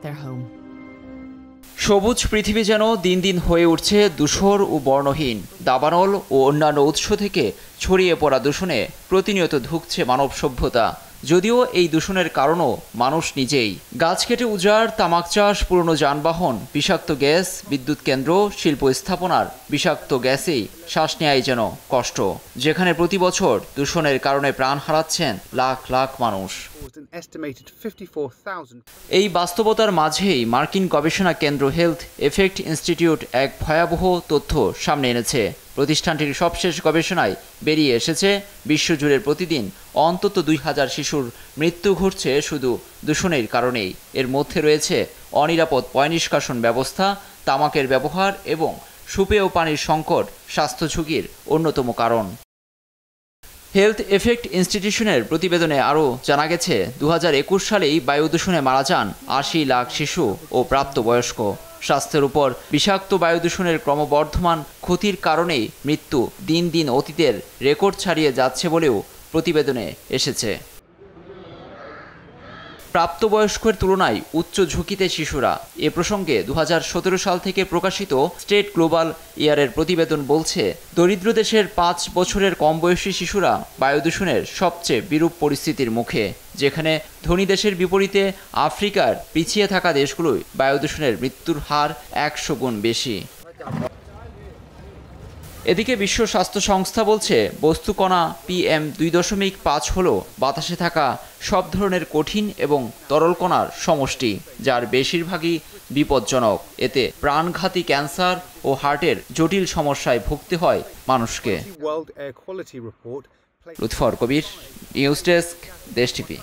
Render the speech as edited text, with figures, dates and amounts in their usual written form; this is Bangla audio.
their home. সবুজ পৃথিবী যেন দিন দিন হয়ে উঠছে ধূসর ও বর্ণহীন। দাবানল ও অন্যান্য উৎস থেকে ছড়িয়ে পড়া দূষণে প্রতিনিয়ত ধুঁকছে মানব সভ্যতা। যদিও এই দূষণের কারণও মানুষ নিজেই। গাছ কেটে উজাড়, তামাক চাষ, পুরনো যানবাহন, বিষাক্ত গ্যাস, বিদ্যুৎ কেন্দ্র, শিল্প স্থাপনার বিষাক্ত গ্যাসেই শ্বাস নেয়াই যেন কষ্ট। যেখানে প্রতি বছর দূষণের কারণে প্রাণ হারাচ্ছেন লাখ লাখ মানুষ। এই বাস্তবতার মাঝেই মার্কিন গবেষণা কেন্দ্র হেলথ এফেক্ট ইনস্টিটিউট এক ভয়াবহ তথ্য সামনে এনেছে। প্রতিষ্ঠানটির সবশেষ গবেষণায় বেরিয়ে এসেছে, বিশ্বজুড়ে প্রতিদিন অন্তত 2000 শিশুর মৃত্যু ঘটছে শুধু দূষণের কারণেই। এর মধ্যে রয়েছে অনিরাপদ পয়ঃনিষ্কাশন ব্যবস্থা, তামাকের ব্যবহার এবং সুপেয় পানির সংকট স্বাস্থ্য ঝুঁকির অন্যতম কারণ। হেলথ এফেক্ট ইনস্টিটিউশনের প্রতিবেদনে আরও জানা গেছে, 2021 সালেই বায়ু দূষণে মারা যান 80 লাখ শিশু ও প্রাপ্তবয়স্ক। স্বাস্থ্যের উপর বিষাক্ত বায়ু দূষণের ক্রমবর্ধমান ক্ষতির কারণেই মৃত্যু দিন দিন অতীতের রেকর্ড ছাড়িয়ে যাচ্ছে বলেও প্রতিবেদনে এসেছে। প্রাপ্তবয়স্কের তুলনায় উচ্চ ঝুঁকিতে শিশুরা। এ প্রসঙ্গে 2017 সাল থেকে প্রকাশিত স্টেট গ্লোবাল ইয়ারের প্রতিবেদন বলছে, দরিদ্র দেশের 5 বছরের কম বয়সী শিশুরা বায়ু দূষণের সবচেয়ে বিরূপ পরিস্থিতির মুখে। যেখানে ধনী দেশের বিপরীতে আফ্রিকার পিছিয়ে থাকা দেশগুলোয় বায়ু দূষণের মৃত্যুর হার 100 গুণ বেশি। এদিকে বিশ্ব স্বাস্থ্য সংস্থা বলছে, বস্তুকণা PM2.5 হল বাতাসে থাকা সব ধরনের কঠিন এবং তরল কণার সমষ্টি, যার বেশিরভাগই বিপজ্জনক। এতে প্রাণঘাতী ক্যান্সার ও হার্টের জটিল সমস্যায় ভুগতে হয় মানুষকে। লুৎফর কবির, নিউজ ডেস্ক, দেশ টিভি।